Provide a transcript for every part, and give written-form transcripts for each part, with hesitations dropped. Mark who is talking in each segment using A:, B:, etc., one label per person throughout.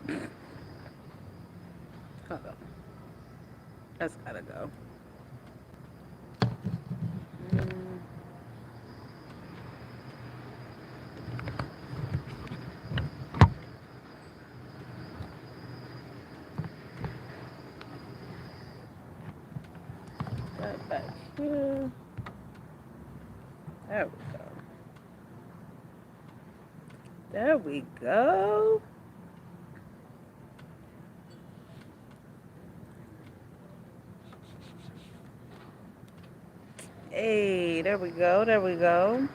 A: Hold on. That's gotta go. Mm, that back here. There we go. There we go. Hey, there we go. There we go.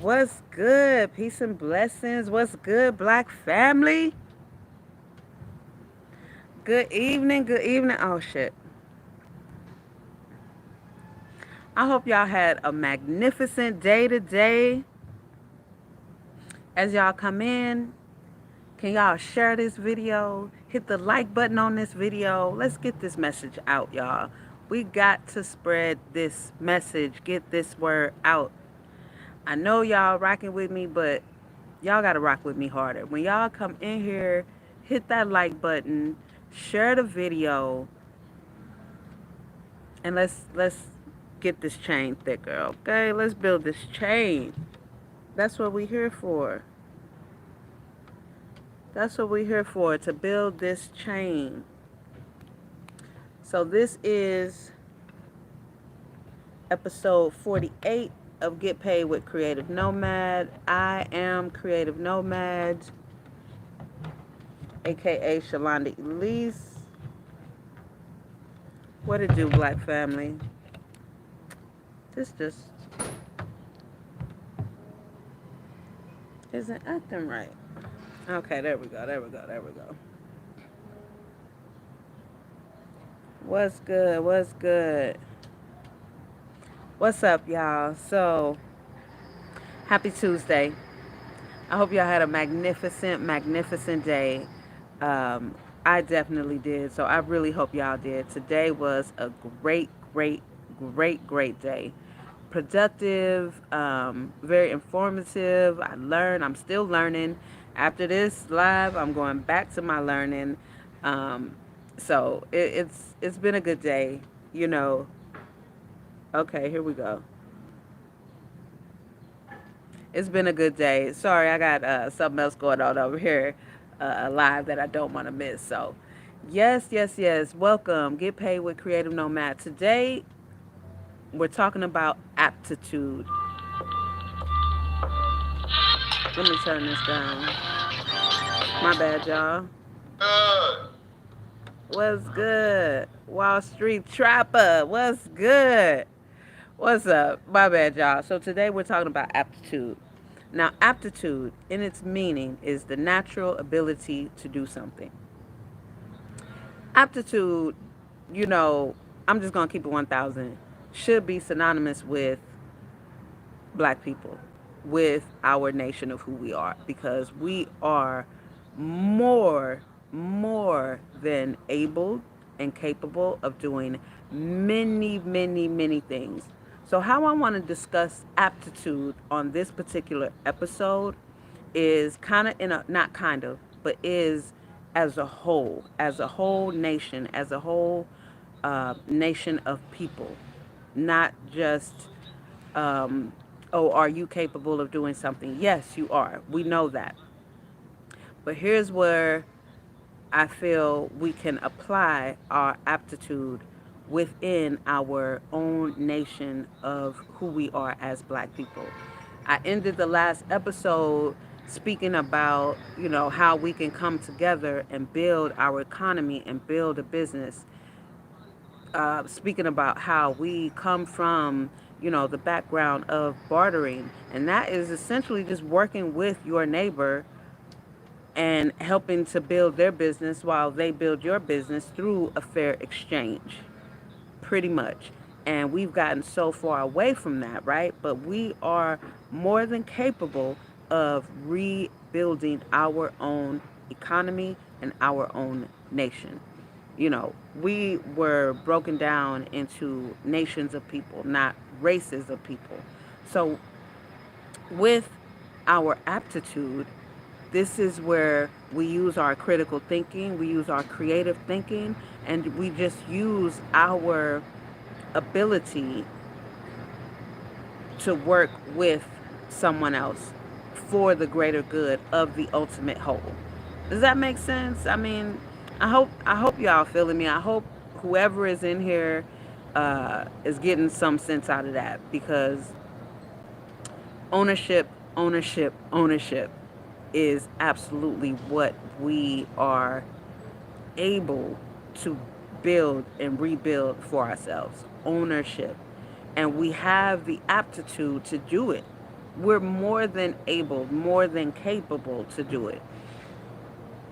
A: What's good? Peace and blessings. What's good, Black family? Good evening. Good evening. Oh, shit. I hope y'all had a magnificent day today. As y'all come in, can y'all share this video? Hit the like button on this video. Let's get this message out, y'all. We got to spread this message, get this word out. I know y'all rocking with me, but y'all got to rock with me harder. When y'all come in here, hit that like button, share the video, and let's get this chain thicker, okay? Let's build this chain. That's what we're here for. That's what we're here for, to build this chain. So this is episode 48 of Get Paid with Creative Nomad. I am Creative Nomad, aka Shalanda Elise. What it do, Black family? This just isn't acting right. Okay, there we go, there we go, there we go. What's good? What's good? What's up, y'all? So, happy Tuesday. I hope y'all had a magnificent, magnificent day. I definitely did. So I really hope y'all did. Today was a great, great, great, great day. Productive, very informative. I learned. I'm still learning. After this live, I'm going back to my learning. Um, so it's been a good day. You know. Okay, here we go. It's been a good day. Sorry, I got something else going on over here, live that I don't want to miss. So, yes, yes, yes. Welcome. Get Paid with Creative Nomad. Today, we're talking about aptitude. Let me turn this down. My bad, y'all. What's good? Wall Street Trapper. What's good? What's up? My bad, y'all. So today we're talking about aptitude. Now, aptitude, in its meaning, is the natural ability to do something. Aptitude, you know, I'm just going to keep it 1,000, should be synonymous with Black people, with our nation of who we are, because we are more, more than able and capable of doing many, many, many things. So, how I want to discuss aptitude on this particular episode is kind of in a, not kind of, but is as a whole nation, as a whole nation of people, not just, um, oh, are you capable of doing something? Yes, you are. We know that. But here's where I feel we can apply our aptitude within our own nation of who we are as Black people. I ended the last episode speaking about, how we can come together and build our economy and build a business. Speaking about how we come from, the background of bartering. And that is essentially just working with your neighbor and helping to build their business while they build your business through a fair exchange, pretty much. And we've gotten so far away from that, right? But we are more than capable of rebuilding our own economy and our own nation. We were broken down into nations of people, not races of people. So, with our aptitude, This is where we use our critical thinking, we use our creative thinking, and we just use our ability to work with someone else for the greater good of the ultimate whole. Does that make sense? I mean, I hope y'all feeling me. I hope whoever is in here is getting some sense out of that, because ownership, ownership, ownership is absolutely what we are able to build and rebuild for ourselves. Ownership. And we have the aptitude to do it. We're more than able, more than capable to do it.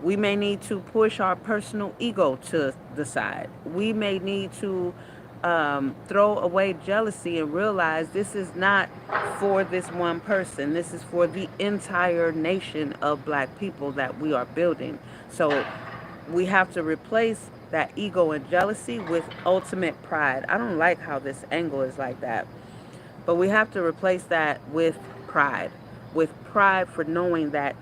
A: We may need to push our personal ego to the side. We may need to throw away jealousy and realize this is not for this one person. This is for the entire nation of black people that we are building. So we have to replace that ego and jealousy with ultimate pride. I don't like how this angle is like that. But we have to replace that with pride for knowing that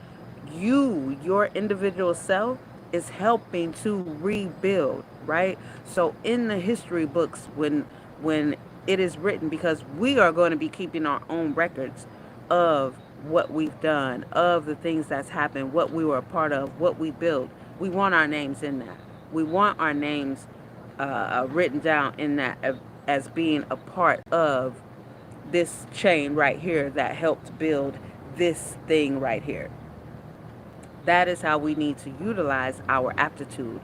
A: your individual self, is helping to rebuild, right? So in the history books, when it is written, because we are going to be keeping our own records of what we've done, of the things that's happened, what we were a part of, what we built. We want our names in that. We want our names written down in that, as being a part of this chain right here that helped build this thing right here. That is how we need to utilize our aptitude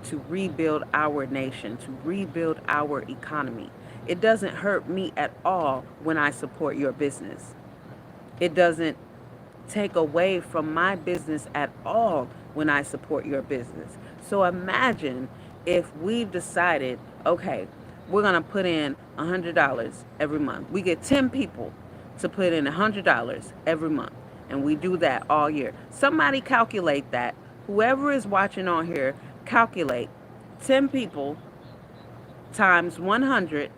A: to rebuild our nation, to rebuild our economy. It doesn't hurt me at all when I support your business. It doesn't take away from my business at all when I support your business. So imagine if we decided, okay, we're going to put in $100 every month. We get 10 people to put in $100 every month. And we do that all year. Somebody calculate that. Whoever is watching on here, calculate 10 people times 100,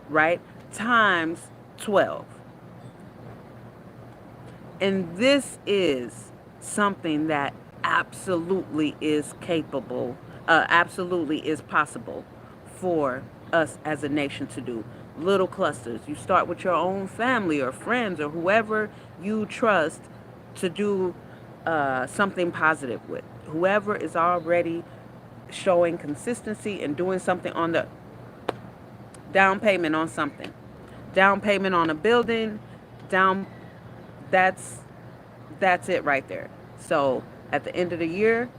A: right? Times 12. And this is something that absolutely is capable, absolutely is possible for us as a nation to do. Little clusters. You start with your own family or friends or whoever you trust to do something positive with. Whoever is already showing consistency and doing something on the down payment on something, down payment on a building, down that's that's it right there. So at the end of the year,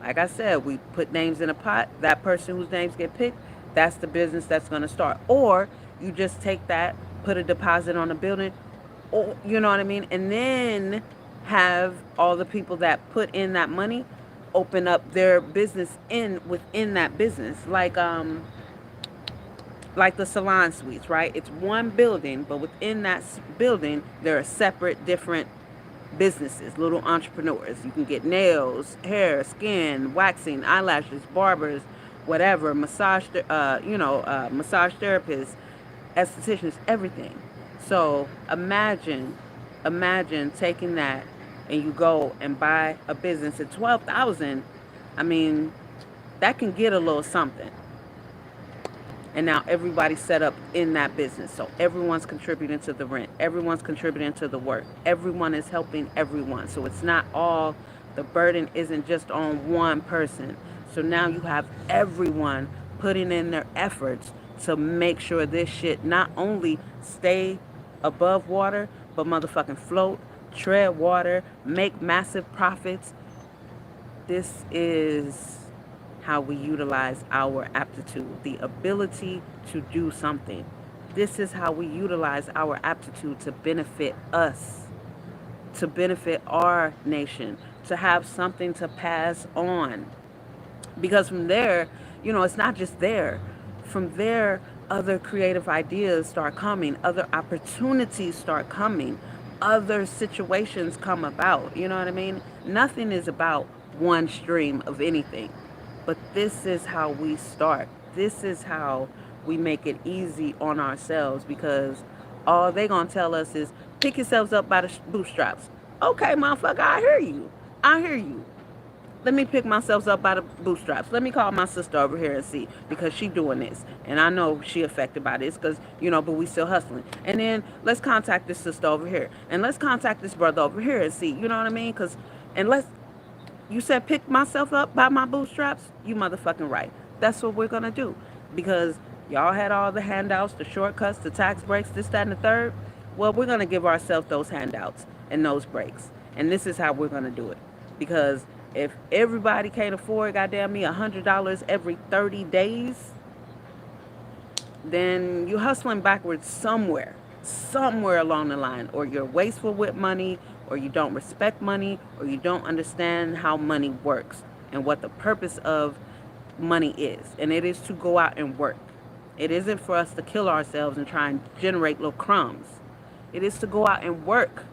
A: like I said, we put names in a pot. That person whose names get picked, that's the business that's going to start. Or you just take that, put a deposit on a building, or you know what I mean, and then have all the people that put in that money open up their business in within that business, like the salon suites, right? It's one building, but within that building, there are separate, different businesses, little entrepreneurs. You can get nails, hair, skin, waxing, eyelashes, barbers, whatever, massage therapists, estheticians, everything. So imagine taking that and you go and buy a business at 12,000. I mean, that can get a little something, and now everybody's set up in that business. So everyone's contributing to the rent, everyone's contributing to the work, everyone is helping everyone. So it's not all, the burden isn't just on one person. So now you have everyone putting in their efforts to make sure this shit not only stay above water, but motherfucking float, tread water, make massive profits. This is how we utilize our aptitude, the ability to do something. This is how we utilize our aptitude to benefit us, to benefit our nation, to have something to pass on. Because from there, it's not just there. From there, other creative ideas start coming, other opportunities start coming, other situations come about. You know what I mean? Nothing is about one stream of anything. But this is how we start. This is how we make it easy on ourselves, because all they're going to tell us is pick yourselves up by the bootstraps. Okay, motherfucker, I hear you. I hear you. Let me pick myself up by the bootstraps. Let me call my sister over here and see, because she doing this, and I know she affected by this, because but we still hustling. And then let's contact this sister over here, and let's contact this brother over here and see. You know what I mean? Because and let's you said pick myself up by my bootstraps. You motherfucking right. That's what we're gonna do, because y'all had all the handouts, the shortcuts, the tax breaks, this, that, and the third. Well, we're gonna give ourselves those handouts and those breaks, and this is how we're gonna do it. Because if everybody can't afford, goddamn me, $100 every 30 days, then you're hustling backwards somewhere along the line, or you're wasteful with money, or you don't respect money, or you don't understand how money works and what the purpose of money is. And it is to go out and work. It isn't for us to kill ourselves and try and generate little crumbs. It is to go out and work.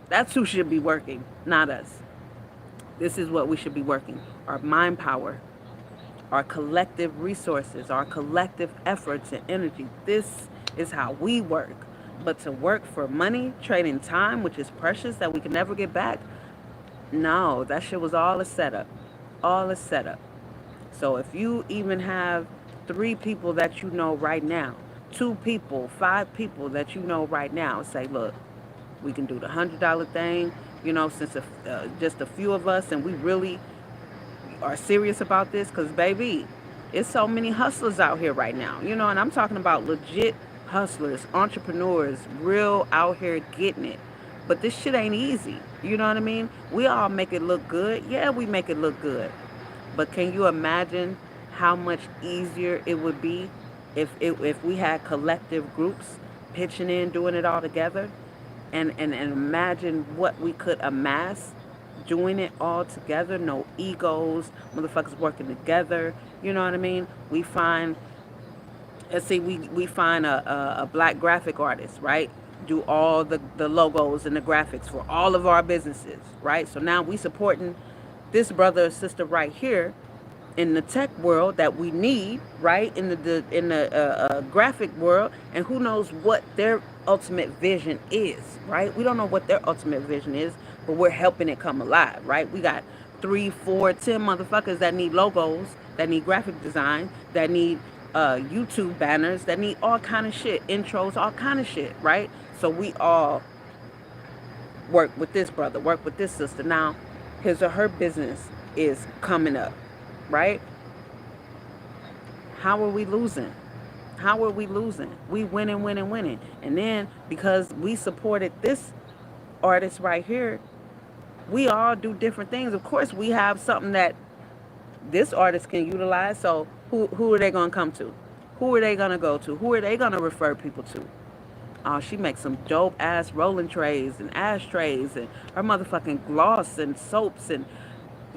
A: That's who should be working, not us. This is what we should be working. Our mind power, our collective resources, our collective efforts and energy. This is how we work. But to work for money, trading time, which is precious, that we can never get back, no, that shit was all a setup. All a setup. So if you even have 3 people that you know right now, 2 people, 5 people that you know right now, say, look, we can do the $100 thing, since just a few of us, and we really are serious about this, because baby, it's so many hustlers out here right now, and I'm talking about legit hustlers, entrepreneurs, real out here getting it. But this shit ain't easy. You know what I mean? We all make it look good. Yeah, we make it look good. But can you imagine how much easier it would be if we had collective groups pitching in, doing it all together? And imagine what we could amass doing it all together. No egos, motherfuckers working together. You know what I mean? We find, let's see, we find a black graphic artist, right? Do all the logos and the graphics for all of our businesses, right? So now we supporting this brother or sister right here in the tech world that we need, right? In the graphic world, and who knows what their ultimate vision is, right? We don't know what their ultimate vision is, but we're helping it come alive, right? We got 3, 4, 10 motherfuckers that need logos, that need graphic design, that need YouTube banners, that need all kind of shit, intros, all kind of shit, right? So we all work with this brother, work with this sister. Now, his or her business is coming up, right? How are we losing? How are we losing? We winning, winning, winning. And then because we supported this artist right here, we all do different things. Of course, we have something that this artist can utilize. So who are they gonna come to? Who are they gonna go to? Who are they gonna refer people to? Oh, she makes some dope ass rolling trays and ashtrays, and her motherfucking gloss and soaps, and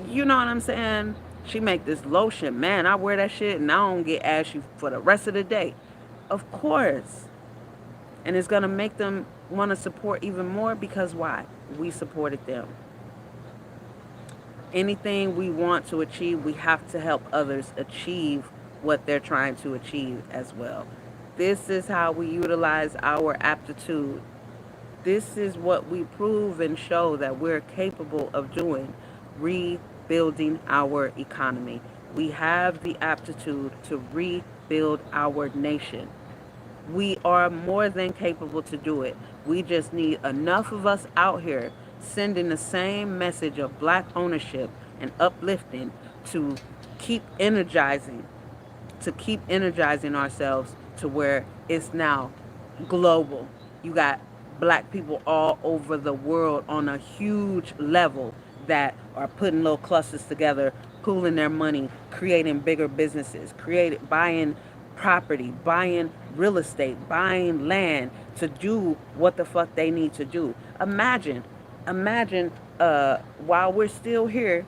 A: you know what I'm saying? She make this lotion. Man, I wear that shit and I don't get ashy for the rest of the day. Of course. And it's gonna make them want to support even more, because why? We supported them. Anything we want to achieve, we have to help others achieve what they're trying to achieve as well. This is how we utilize our aptitude. This is what we prove and show that we're capable of doing: rebuilding our economy. We have the aptitude to rebuild our nation. We are more than capable to do it. We just need enough of us out here sending the same message of black ownership and uplifting to keep energizing, ourselves to where it's now global. You got black people all over the world on a huge level that are putting little clusters together, pooling their money, creating bigger businesses, buying property, buying real estate, buying land to do what the fuck they need to do. Imagine, while we're still here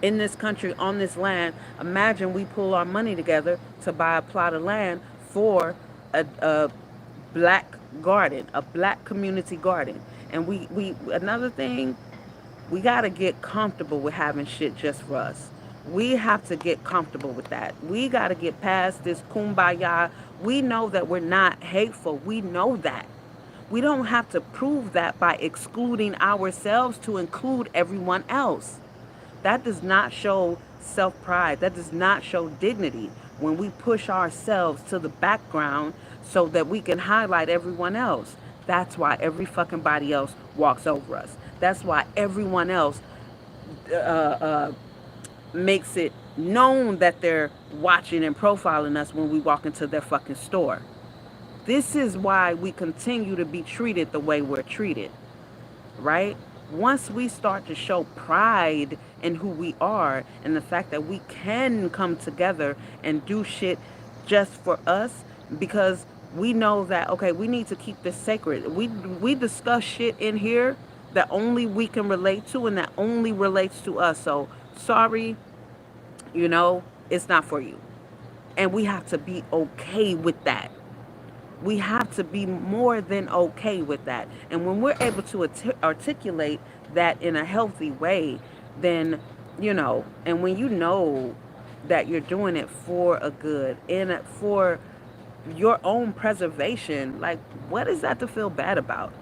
A: in this country, on this land, imagine we pull our money together to buy a plot of land for a black garden, a black community garden. And we another thing, we got to get comfortable with having shit just for us. We have to get comfortable with that. We got to get past this kumbaya. We know that we're not hateful. We know that. We don't have to prove that by excluding ourselves to include everyone else. That does not show self pride. That does not show dignity when we push ourselves to the background so that we can highlight everyone else. That's why every fucking body else walks over us. That's why everyone else uh, uh, makes it known that they're watching and profiling us when we walk into their fucking store. This is why we continue to be treated the way we're treated, right? Once we start to show pride in who we are and the fact that we can come together and do shit just for us, because we know that, okay, we need to keep this sacred. We discuss shit in here that only we can relate to and that only relates to us. So sorry, it's not for you. And we have to be okay with that. We have to be more than okay with that. And when we're able to articulate that in a healthy way, then, and when you know that you're doing it for a good and for your own preservation, like, what is that to feel bad about?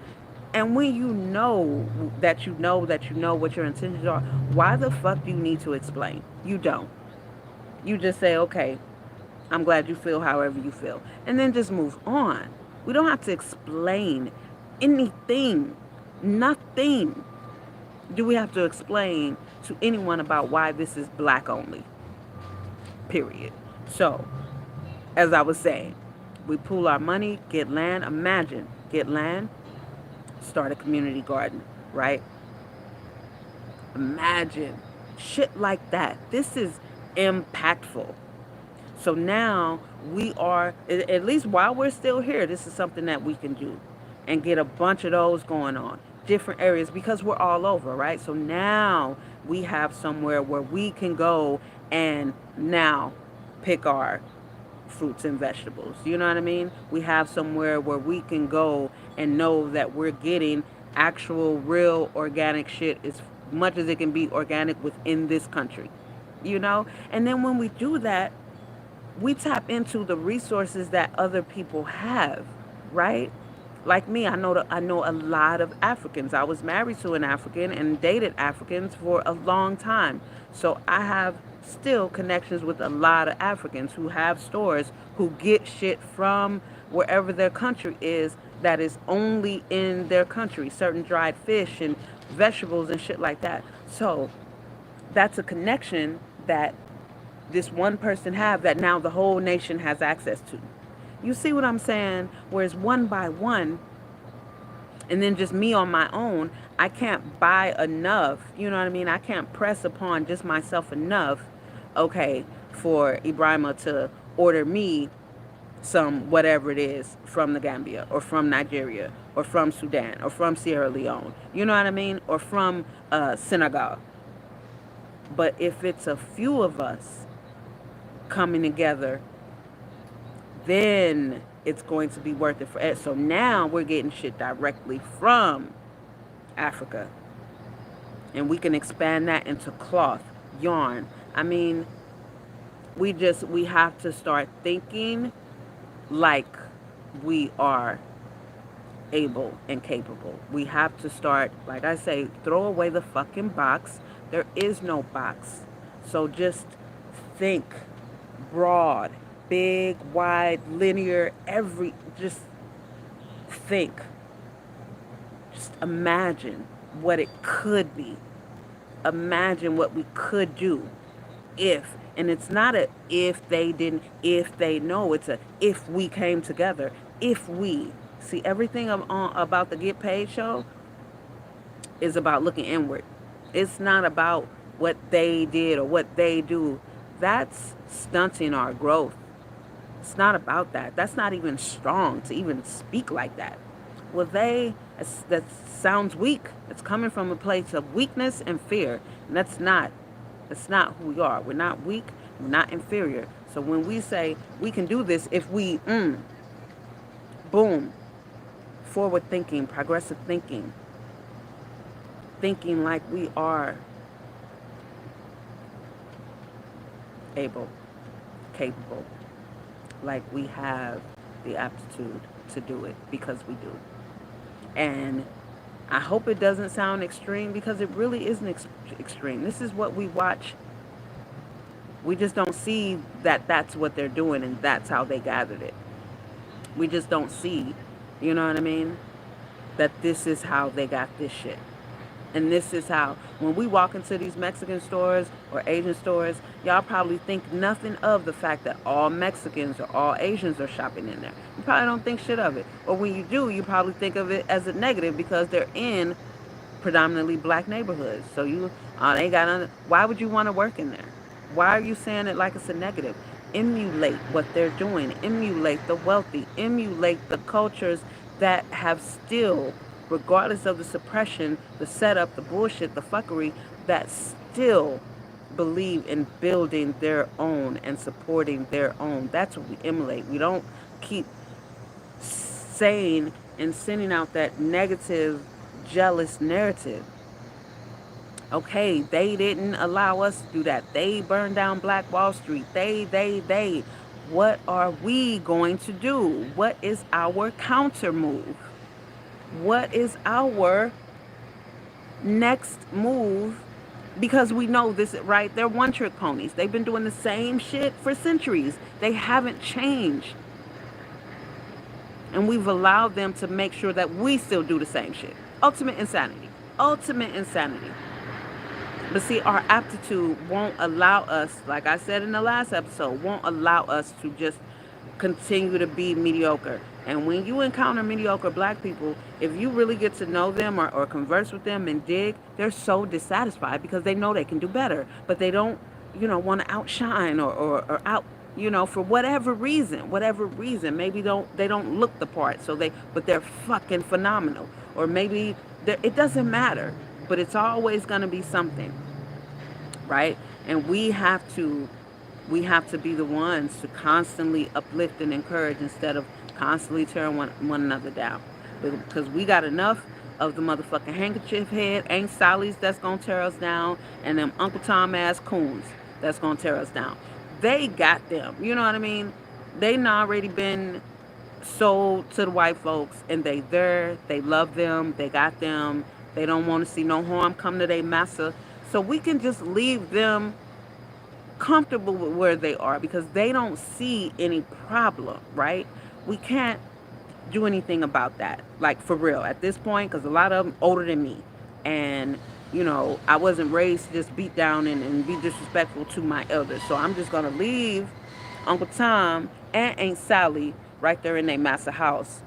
A: And when you know that you know that you know what your intentions are, why the fuck do you need to explain? You don't. You just say, okay, I'm glad you feel however you feel. And then just move on. We don't have to explain anything. Nothing do we have to explain to anyone about why this is black only. Period. So, as I was saying, we pool our money, get land. Imagine, get land, start a community garden, right? Imagine shit like that. This is impactful. So now we are, at least while we're still here, this is something that we can do and get a bunch of those going on. Different areas because we're all over, right? So now we have somewhere where we can go and now pick our fruits and vegetables. You know what I mean? We have somewhere where we can go and know that we're getting actual, real, organic shit as much as it can be organic within this country. And then when we do that, we tap into the resources that other people have, right? Like me, I know a lot of Africans. I was married to an African and dated Africans for a long time. So I have still connections with a lot of Africans who have stores who get shit from wherever their country is that is only in their country, certain dried fish and vegetables and shit like that. So that's a connection that this one person have that now the whole nation has access to. You see what I'm saying? Whereas one by one, and then just me on my own, I can't buy enough. You know what I mean? I can't press upon just myself enough, okay, for Ibrahima to order me some whatever it is from the Gambia or from Nigeria or from Sudan or from Sierra Leone. You know what I mean? Or from Senegal. But if it's a few of us coming together, then it's going to be worth it for it. So now we're getting shit directly from Africa. And we can expand that into cloth, yarn. I mean, we have to start thinking like we are able and capable. We have to start, like I say, throw away the fucking box. There is no box. So just think broad, big, wide, linear, just think. Just imagine what it could be. Imagine what we could do if, and it's not a if they didn't, if they know, it's a if we came together. If we see everything about the Get Paid show is about looking inward. It's not about what they did or what they do. That's stunting our growth. It's not about that. That's not even strong to even speak like that. Well, that sounds weak. It's coming from a place of weakness and fear. And that's not who we are. We're not weak. We're not inferior. So when we say we can do this, if we, boom, forward thinking, progressive thinking, thinking like we are able, capable, like we have the aptitude to do it because we do. And I hope it doesn't sound extreme because it really isn't extreme. This is what we watch. We just don't see that that's what they're doing and that's how they gathered it. We just don't see, you know what I mean? That this is how they got this shit. And this is how, when we walk into these Mexican stores or Asian stores, y'all probably think nothing of the fact that all Mexicans or all Asians are shopping in there. You probably don't think shit of it. Or when you do, you probably think of it as a negative because they're in predominantly black neighborhoods. So they got why would you want to work in there? Why are you saying it like it's a negative? Emulate what they're doing. Emulate the wealthy. Emulate the cultures that have still, regardless of the suppression, the setup, the bullshit, the fuckery, that still believe in building their own and supporting their own. That's what we emulate. We don't keep saying and sending out that negative, jealous narrative. Okay, they didn't allow us to do that. They burned down Black Wall Street. They. What are we going to do? What is our counter move? What is our next move? Because we know this, right? They're one trick ponies. They've been doing the same shit for centuries. They haven't changed. And we've allowed them to make sure that we still do the same shit. Ultimate insanity. Ultimate insanity. But see, our aptitude won't allow us, like I said in the last episode, won't allow us to just continue to be mediocre. And when you encounter mediocre black people, if you really get to know them or converse with them and dig, they're so dissatisfied because they know they can do better. But they don't, want to outshine or out, for whatever reason. Maybe they don't look the part, but they're fucking phenomenal. Or maybe it doesn't matter, but it's always going to be something, right? And we have to be the ones to constantly uplift and encourage instead of constantly tearing one another down. Because we got enough of the motherfucking handkerchief head Aunt Sally's that's gonna tear us down, and them Uncle Tom ass coons that's gonna tear us down. They got them. You know what I mean? They already been sold to the white folks, and they love them, they got them. They don't want to see no harm come to their massa. So we can just leave them comfortable with where they are because they don't see any problem, right? We can't do anything about that, like for real at this point, because a lot of them older than me. And, I wasn't raised to just beat down and be disrespectful to my elders. So I'm just going to leave Uncle Tom and Aunt Sally right there in their massa house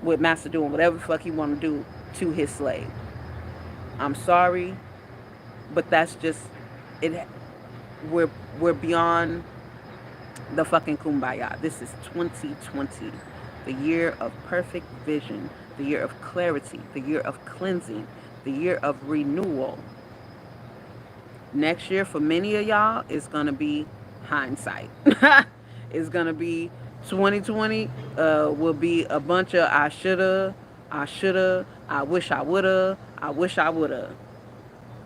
A: with Master doing whatever the fuck he want to do to his slave. I'm sorry, but that's just it. We're beyond the fucking kumbaya. This is 2020, the year of perfect vision, the year of clarity, the year of cleansing, the year of renewal. Next year for many of y'all is gonna be hindsight. It's gonna be 2020. Will be a bunch of I shoulda, I wish I woulda, I wish I woulda.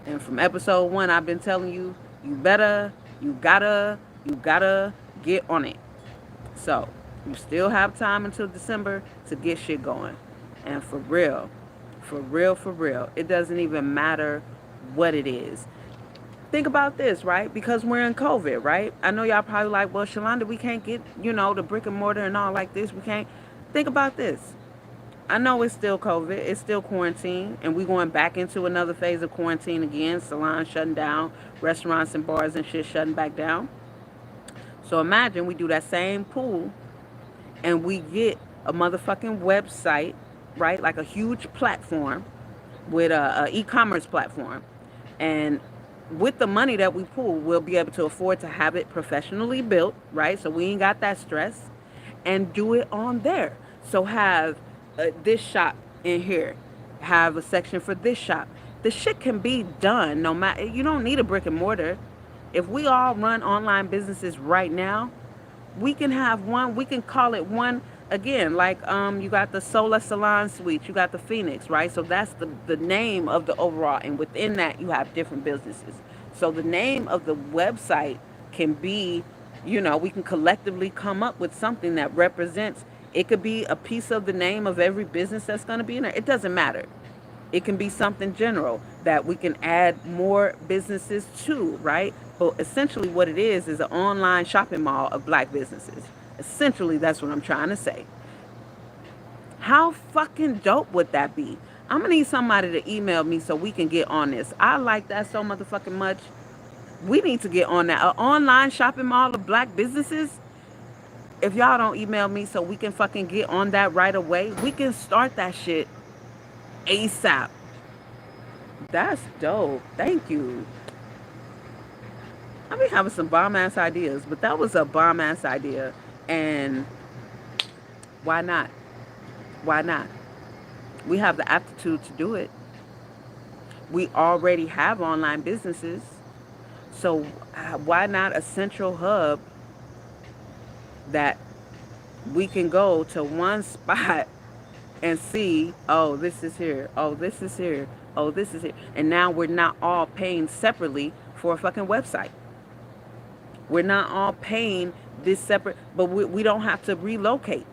A: And from episode 1, I've been telling you, you gotta get on it. So you still have time until December to get shit going. And for real, it doesn't even matter what it is. Think about this, right? Because we're in COVID, right? I know y'all probably like, well, Shalanda, we can't get, the brick and mortar and all like this. We can't. Think about this. I know it's still COVID. It's still quarantine. And we're going back into another phase of quarantine again. Salons shutting down. Restaurants and bars and shit shutting back down. So imagine we do that same pool and we get a motherfucking website, right? Like a huge platform with a e-commerce platform. And with the money that we pool, we'll be able to afford to have it professionally built, right? So we ain't got that stress, and do it on there. So have this shop in here, have a section for this shop. The shit can be done no matter. You don't need a brick and mortar. If we all run online businesses right now, we can have one. We can call it one again. Like you got the Sola Salon Suite, you got the Phoenix, right? So that's the name of the overall, and within that you have different businesses. So the name of the website can be, we can collectively come up with something that represents It could be a piece of the name of every business that's going to be in there. It doesn't matter. It can be something general that we can add more businesses to, right? But essentially, what it is an online shopping mall of black businesses. Essentially, that's what I'm trying to say. How fucking dope would that be? I'm gonna need somebody to email me so we can get on this. I like that so motherfucking much. We need to get on that. An online shopping mall of black businesses. If y'all don't email me so we can fucking get on that right away, we can start that shit ASAP. That's dope. Thank you. I be having some bomb ass ideas, but that was a bomb ass idea. And why not? Why not? We have the aptitude to do it. We already have online businesses. So why not a central hub that we can go to one spot and see, oh, this is here. Oh, this is here. Oh, this is here. And now we're not all paying separately for a fucking website. We're not all paying this separate, but we don't have to relocate.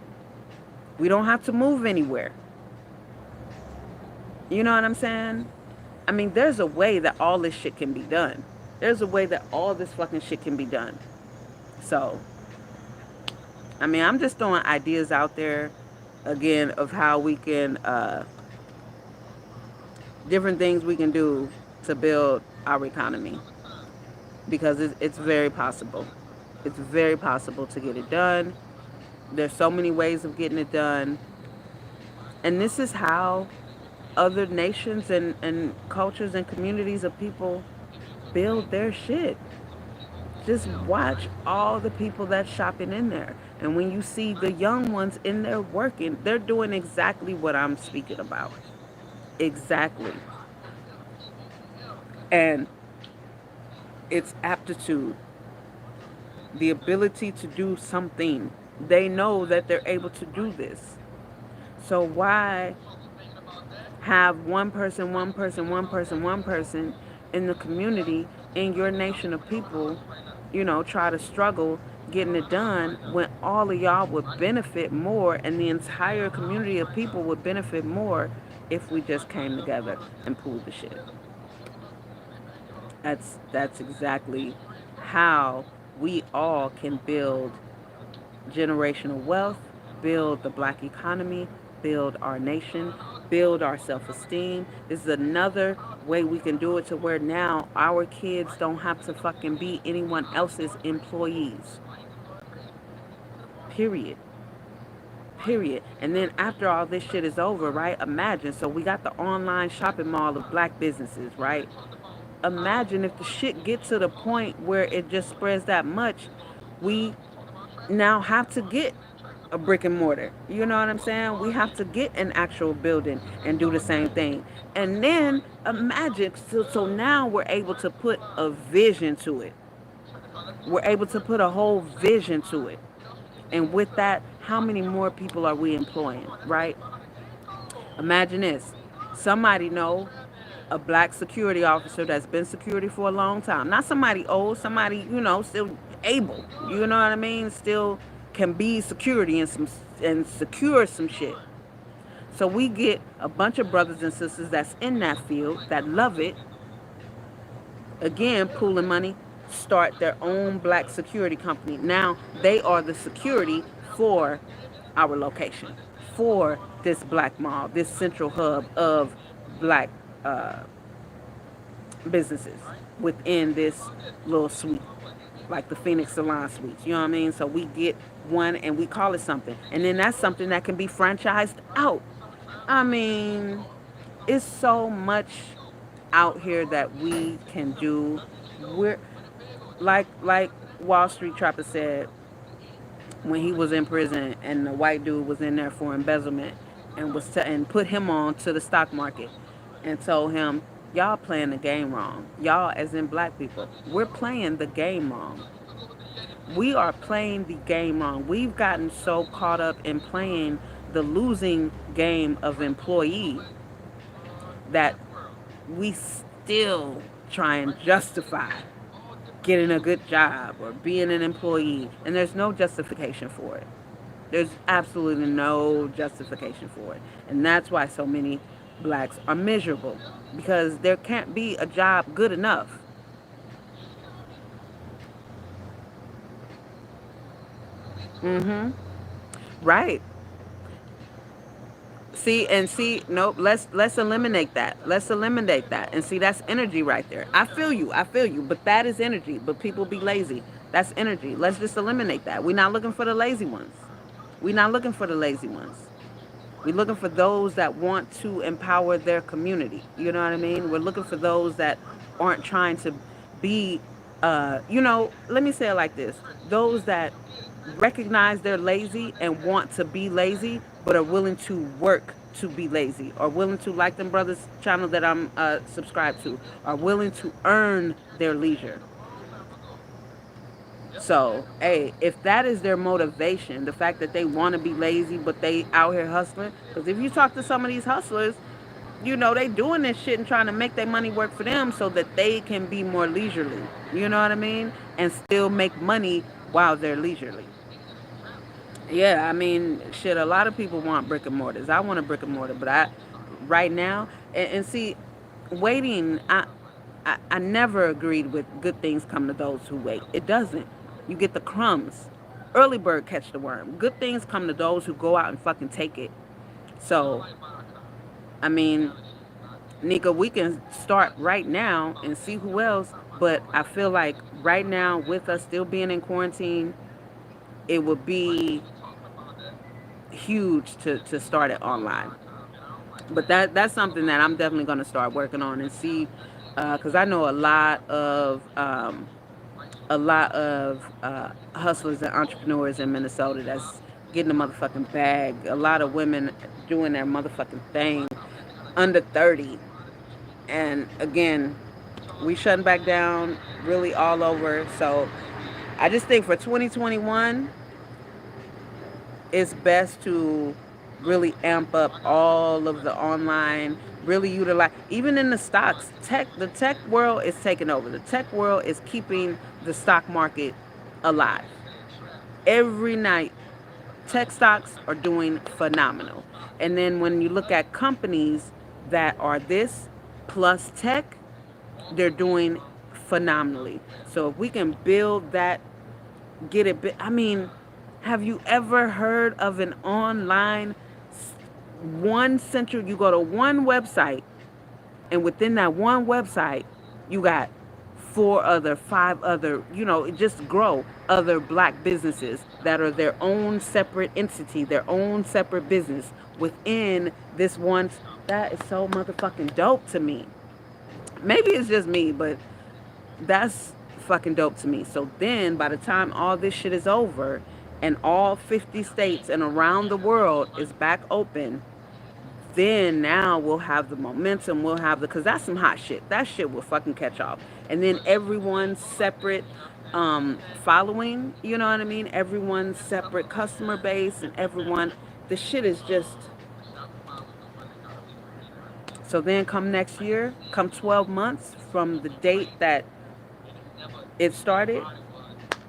A: We don't have to move anywhere. You know what I'm saying? I mean, there's a way that all this shit can be done. There's a way that all this fucking shit can be done. So, I mean, I'm just throwing ideas out there again of how we can, different things we can do to build our economy because it's very possible. It's very possible to get it done. There's so many ways of getting it done. And this is how other nations and cultures and communities of people build their shit. Just watch all the people that's shopping in there. And when you see the young ones in there working, they're doing exactly what I'm speaking about. Exactly. And it's aptitude, the ability to do something. They know that they're able to do this. So why have one person, one person, one person, one person in the community, in your nation of people, try to struggle getting it done when all of y'all would benefit more and the entire community of people would benefit more if we just came together and pulled the shit. That's exactly how we all can build generational wealth, build the black economy, build our nation, build our self esteem. This is another way we can do it to where now our kids don't have to fucking be anyone else's employees. Period. Period. And then after all this shit is over, right? Imagine. So we got the online shopping mall of black businesses, right? Imagine if the shit gets to the point where it just spreads that much, we now have to get a brick and mortar. You know what I'm saying? We have to get an actual building and do the same thing. And then imagine, so now we're able to put a vision to it. We're able to put a whole vision to it. And with that, how many more people are we employing, right? Imagine this. Somebody know a black security officer that's been security for a long time. Not somebody old, somebody, still able. You know what I mean? Still can be security and secure some shit. So we get a bunch of brothers and sisters that's in that field that love it. Again, pooling money, start their own black security company. Now they are the security for our location, for this black mall, this central hub of black businesses within this little suite, like the Phoenix Salon Suites. You know what I mean? So we get one and we call it something. And then that's something that can be franchised out. I mean, it's so much out here that we can do. We're like Wall Street Trapper said when he was in prison and the white dude was in there for embezzlement and and put him on to the stock market and told him, y'all playing the game wrong. Y'all, as in black people, we're playing the game wrong. We are playing the game wrong. We've gotten so caught up in playing the losing game of employee that we still try and justify getting a good job or being an employee, and there's no justification for it. There's absolutely no justification for it. And that's why so many blacks are miserable because there can't be a job good enough. Mhm. Right. See, nope, let's eliminate that. Let's eliminate that. And see, that's energy right there. I feel you, but that is energy. But people be lazy. That's energy. Let's just eliminate that. We're not looking for the lazy ones. We're not looking for the lazy ones. We're looking for those that want to empower their community. You know what I mean? We're looking for those that aren't trying to be, let me say it like this: those that recognize they're lazy and want to be lazy, but are willing to work to be lazy, or willing to, like them brothers channel that I'm subscribed to, are willing to earn their leisure. So, hey, if that is their motivation, the fact that they want to be lazy, but they out here hustling, because if you talk to some of these hustlers, they doing this shit and trying to make their money work for them so that they can be more leisurely. You know what I mean? And still make money while they're leisurely. Yeah, I mean, shit. A lot of people want brick and mortars. I want a brick and mortar, but right now, and see, waiting. I never agreed with good things come to those who wait. It doesn't. You get the crumbs. Early bird catch the worm. Good things come to those who go out and fucking take it. So, I mean, Nika, we can start right now and see who else. But I feel like right now, with us still being in quarantine, it would be huge to start it online. But that's something that I'm definitely going to start working on and see, because I know a lot of hustlers and entrepreneurs in Minnesota that's getting a motherfucking bag. A lot of women doing their motherfucking thing under 30. And again, we shutting back down really all over. So I just think for 2021, it's best to really amp up all of the online, really utilize, even in the stocks. The tech world is taking over. The tech world is keeping the stock market alive. Every night, tech stocks are doing phenomenal. And then when you look at companies that are this plus tech, they're doing phenomenally. So if we can build that, get it. I mean, have you ever heard of an online one central? You go to one website, and within that one website, you got four other, five other, it just grow other black businesses that are their own separate entity, their own separate business within this one. That is so motherfucking dope to me. Maybe it's just me, but that's fucking dope to me. So then by the time all this shit is over and all 50 states and around the world is back open, then now we'll have the momentum, we'll have the, because that's some hot shit. That shit will fucking catch off. And then everyone's separate following, you know what I mean? Everyone's separate customer base and everyone, the shit is just, so then come next year, come 12 months from the date that it started,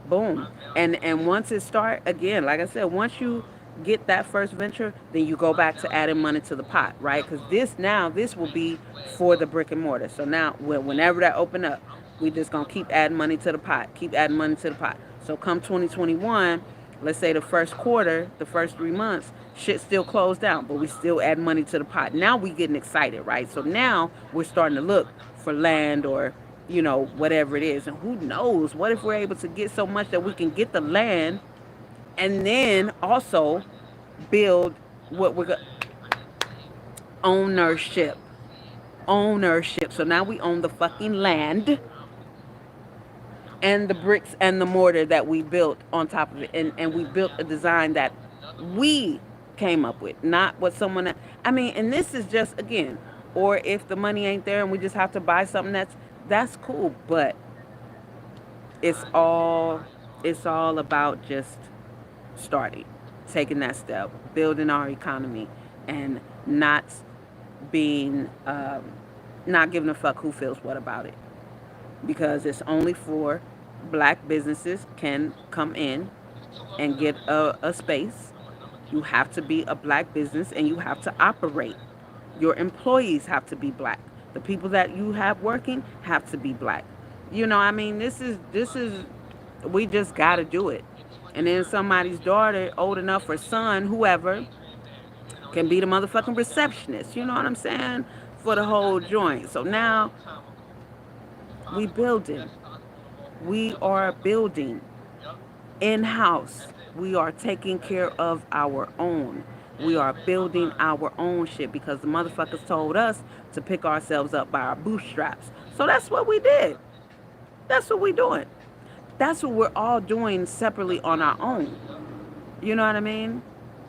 A: boom. And once it start again, like I said, once you get that first venture, then you go back to adding money to the pot, right? Because this will be for the brick and mortar. So now whenever that open up, we just gonna keep adding money to the pot, keep adding money to the pot. So come 2021, let's say the first quarter, the first 3 months, shit still closed down, but we still add money to the pot. Now we getting excited, right? So now we're starting to look for land or whatever it is. And who knows? What if we're able to get so much that we can get the land and then also build what we're ownership. Ownership. So now we own the fucking land and the bricks and the mortar that we built on top of it. And we built a design that we came up with, not what someone I mean, and this is just again, or if the money ain't there and we just have to buy something that's cool, but it's all it's all about just starting, taking that step, building our economy, and being not giving a fuck who feels what about it, because it's only black businesses can come in and get a space, You have to be a black business and you have to operate. Your employees have to be black. The people that you have working have to be black. You know, I mean, this is we just got to do it. And then somebody's daughter, old enough, or son, whoever, can be the motherfucking receptionist. You know what I'm saying? For the whole joint. So now we building. We are building in house. We are taking care of our own. We are building our own shit because the motherfuckers told us to pick ourselves up by our bootstraps. So that's what we did. That's what we doing. That's what we're all doing separately on our own. You know what I mean?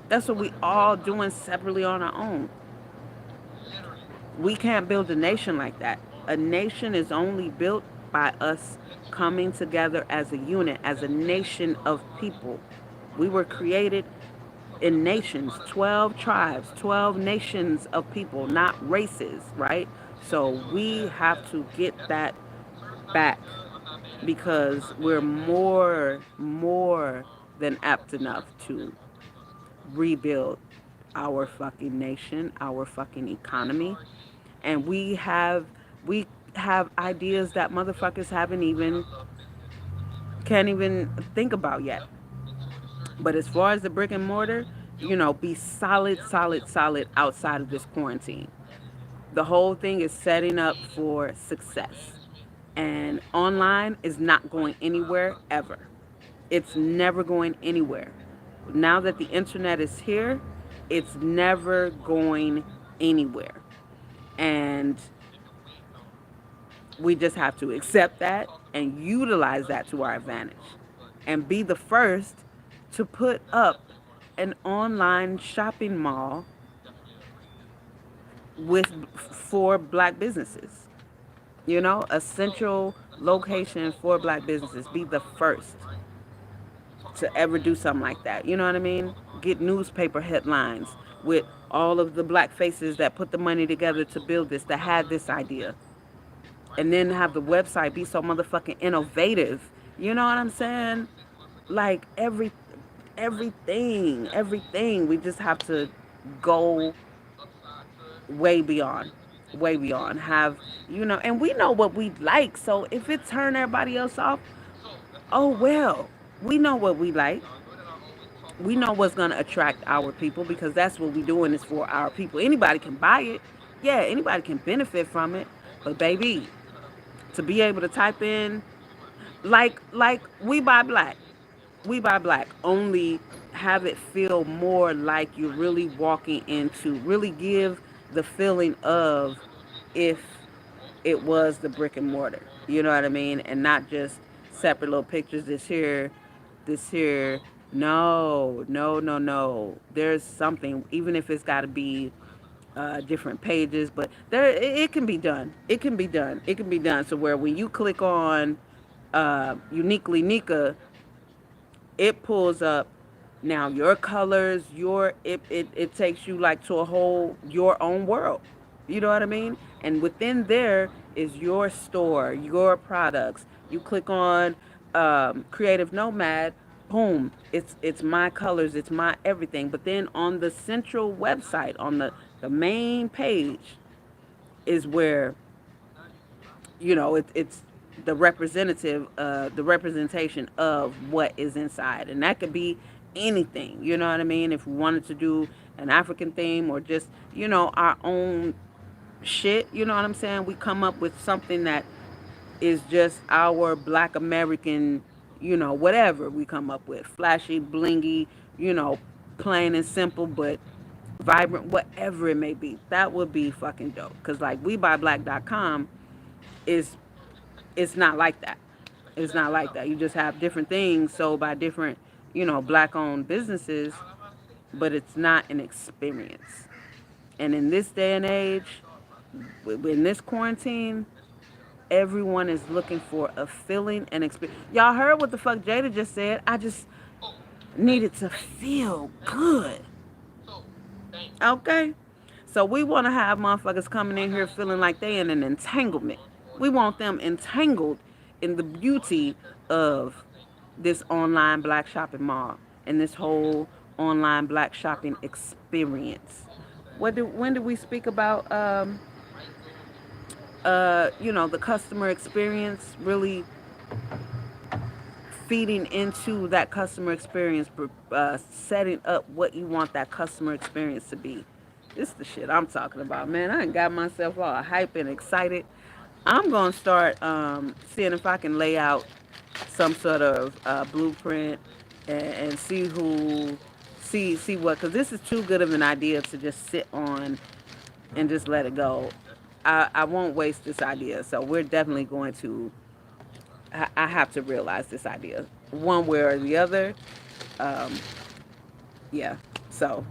A: That's what we all doing separately on our own. We can't build a nation like that. A nation is only built by us coming together as a unit, as a nation of people. We were created in nations, 12 tribes, 12 nations of people, not races, right? So we have to get that back because we're more than apt enough to rebuild our fucking nation, our fucking economy, and we have ideas that motherfuckers haven't even can't even think about yet. But as far as the brick and mortar, be solid, solid, solid outside of this quarantine. The whole thing is setting up for success. And online is not going anywhere ever. It's never going anywhere. Now that the internet is here, it's never going anywhere. And we just have to accept that and utilize that to our advantage and be the first to put up an online shopping mall with for black businesses. A central location for black businesses. Be the first to ever do something like that. You know what I mean? Get newspaper headlines with all of the black faces that put the money together to build this, that had this idea. And then have the website be so motherfucking innovative. You know what I'm saying? Like everything. We just have to go way beyond, way beyond. Have and we know what we like. So if it turn everybody else off, oh well. We know what we like. We know what's gonna attract our people because that's what we doing is for our people. Anybody can buy it. Yeah, anybody can benefit from it. But baby, to be able to type in like we buy black. We buy black. Only have it feel more like you're really walking into, really give the feeling of if it was the brick and mortar. You know what I mean? And not just separate little pictures. This here. No, no, no, no. There's something, even if it's got to be different pages, but it can be done. It can be done. It can be done. So where when you click on uniquely Nika, it pulls up now your colors, it takes you like to a whole your own world. You know what I mean? And within there is your store, your products. You click on Creative Nomad, boom, it's my colors, it's my everything. But then on the central website, on the main page, is where it's the representation of what is inside, and that could be anything. You know what I mean? If we wanted to do an African theme or just our own shit, you know what I'm saying? We come up with something that is just our Black American, whatever we come up with, flashy, blingy, you know, plain and simple, but vibrant, whatever it may be. That would be fucking dope. Cause like WeBuyBlack.com is it's not like that. It's not like that. You just have different things sold by different, black owned businesses, but it's not an experience. And in this day and age, in this quarantine, everyone is looking for a feeling and experience. Y'all heard what the fuck Jada just said. I just needed to feel good. Okay? So we want to have motherfuckers coming in here feeling like they in an entanglement. We want them entangled in the beauty of this online black shopping mall and this whole online black shopping experience. When did we speak about the customer experience, really feeding into that customer experience, setting up what you want that customer experience to be. This is the shit I'm talking about, man. I ain't got myself all hype and excited. I'm gonna start seeing if I can lay out some sort of blueprint and see what, because this is too good of an idea to just sit on and just let it go. I won't waste this idea, so we're definitely going to. I have to realize this idea one way or the other. Um, yeah, so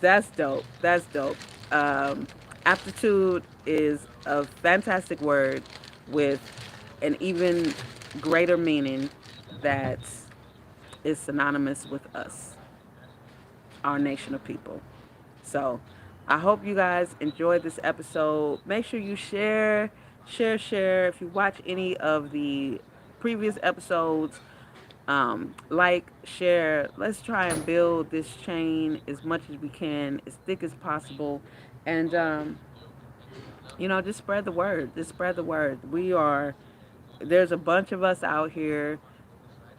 A: that's dope. That's dope. Um, Aptitude is a fantastic word with an even greater meaning that is synonymous with us, our nation of people. So I hope you guys enjoyed this episode. Make sure you share. If you watch any of the previous episodes, like, share. Let's try and build this chain as much as we can, as thick as possible, and just spread the word. Just spread the word. There's a bunch of us out here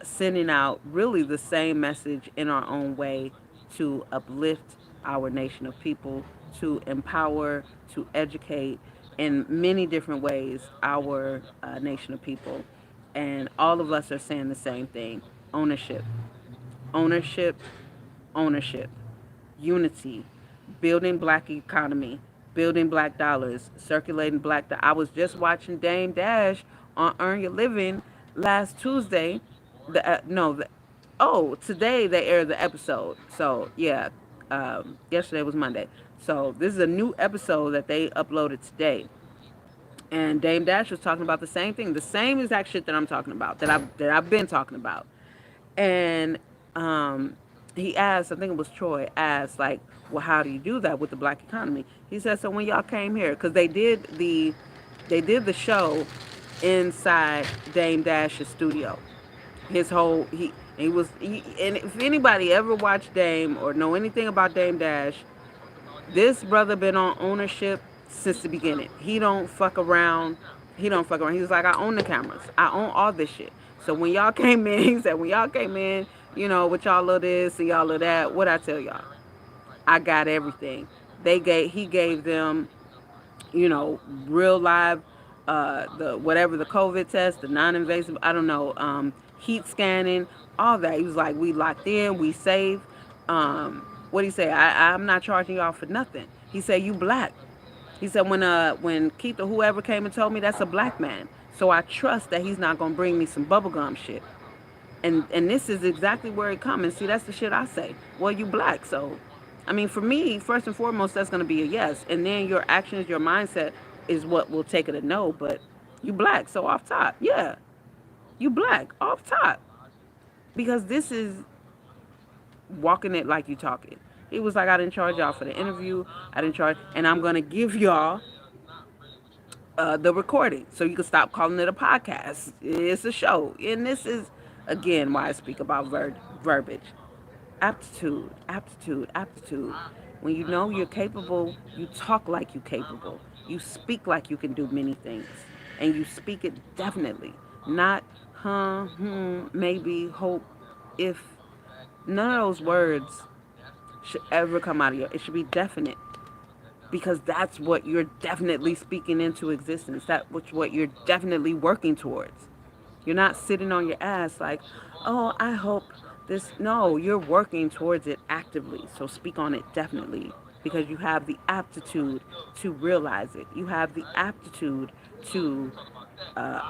A: sending out really the same message in our own way to uplift our nation of people, to empower, to educate in many different ways our nation of people. And all of us are saying the same thing: ownership, ownership, ownership, unity, building black economy, building black dollars, circulating black. I was just watching Dame Dash on Earn Your Living last Tuesday. The no, the, oh, today they aired the episode. So yeah, yesterday was Monday. So this is a new episode that they uploaded today. And Dame Dash was talking about the same thing, the same exact shit that I'm talking about, that I've been talking about. And he asked, I think it was Troy, asked, like, well, how do you do that with the black economy? He said, so when y'all came here, because they did the show inside Dame Dash's studio. His whole and if anybody ever watched Dame or know anything about Dame Dash, this brother been on ownership since the beginning. He don't fuck around. He don't fuck around. He was like, I own the cameras. I own all this shit. So when y'all came in, he said, when y'all came in, with y'all of this and y'all of that, what I tell y'all? I got everything. He gave them, real live, the whatever, the COVID test, the non-invasive, I don't know, heat scanning, all that. He was like, we locked in, we safe. What do you say? I'm not charging y'all for nothing. He said, you black. He said, when Keith or whoever came and told me, that's a black man. So I trust that he's not gonna bring me some bubblegum shit. And this is exactly where it comes. And see, that's the shit I say. Well, you black, so I mean, for me, first and foremost, that's gonna be a yes. And then your actions, your mindset is what will take it a no. But you black, so off top, yeah, you black off top, because this is walking it like you talk it. He was like, I didn't charge y'all for the interview. I didn't charge, and I'm gonna give y'all the recording so you can stop calling it a podcast. It's a show, and this is again why I speak about verbiage. Aptitude, aptitude, aptitude. When you know you're capable, you talk like you're capable. You speak like you can do many things, and you speak it definitely, not maybe, hope, if. None of those words should ever come out of your. It should be definite, because that's what you're definitely speaking into existence. That's what you're definitely working towards. You're not sitting on your ass like, oh, I hope this. No, you're working towards it actively. So speak on it definitely, because you have the aptitude to realize it. You have the aptitude to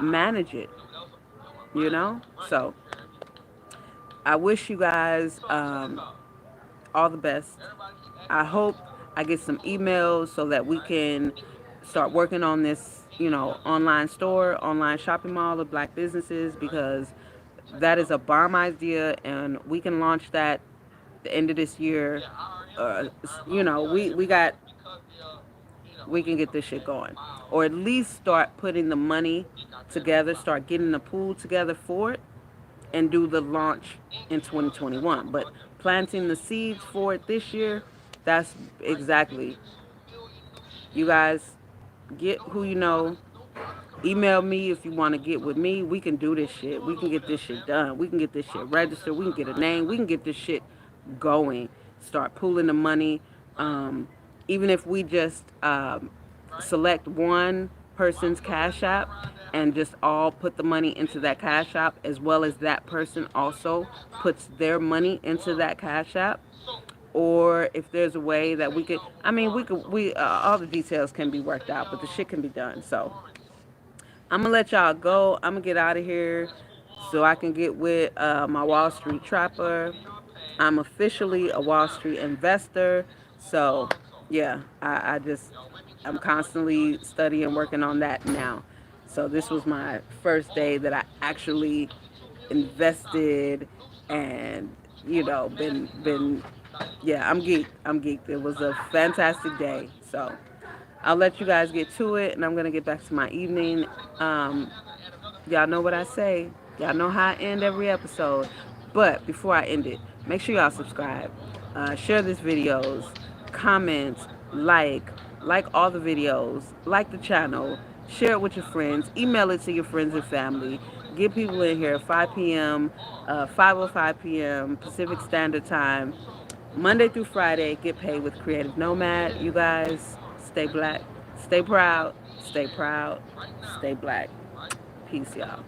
A: manage it. So I wish you guys all the best. I hope I get some emails so that we can start working on this, online store, online shopping mall of black businesses, because that is a bomb idea, and we can launch that the end of this year. We can get this shit going, or at least start putting the money together, start getting the pool together for it, and do the launch in 2021. But planting the seeds for it this year. That's exactly. You guys get who you know. Email me if you want to get with me. We can do this shit. We can get this shit done. We can get this shit registered. We can get a name. We can get this shit going. Start pooling the money. Um, Even if we just select one person's cash app and just all put the money into that cash app, as well as that person also puts their money into that cash app. Or if there's a way that we could, I mean, we all the details can be worked out, but the shit can be done. So I'm gonna let y'all go. I'm gonna get out of here so I can get with my Wall Street trapper. I'm officially a Wall Street investor. So yeah, I'm constantly studying, working on that now. So this was my first day that I actually invested, and been yeah, I'm geeked. I'm geeked. It was a fantastic day. So I'll let you guys get to it, and I'm gonna get back to my evening. Um, Y'all know what I say. Y'all know how I end every episode. But before I end it, make sure y'all subscribe, share this videos, comment, like all the videos, like the channel, share it with your friends, email it to your friends and family. Get people in here 5 p.m., 5:05 p.m. Pacific Standard Time, Monday through Friday. Get paid with Creative Nomad. You guys stay black, stay proud, stay black. Peace, y'all.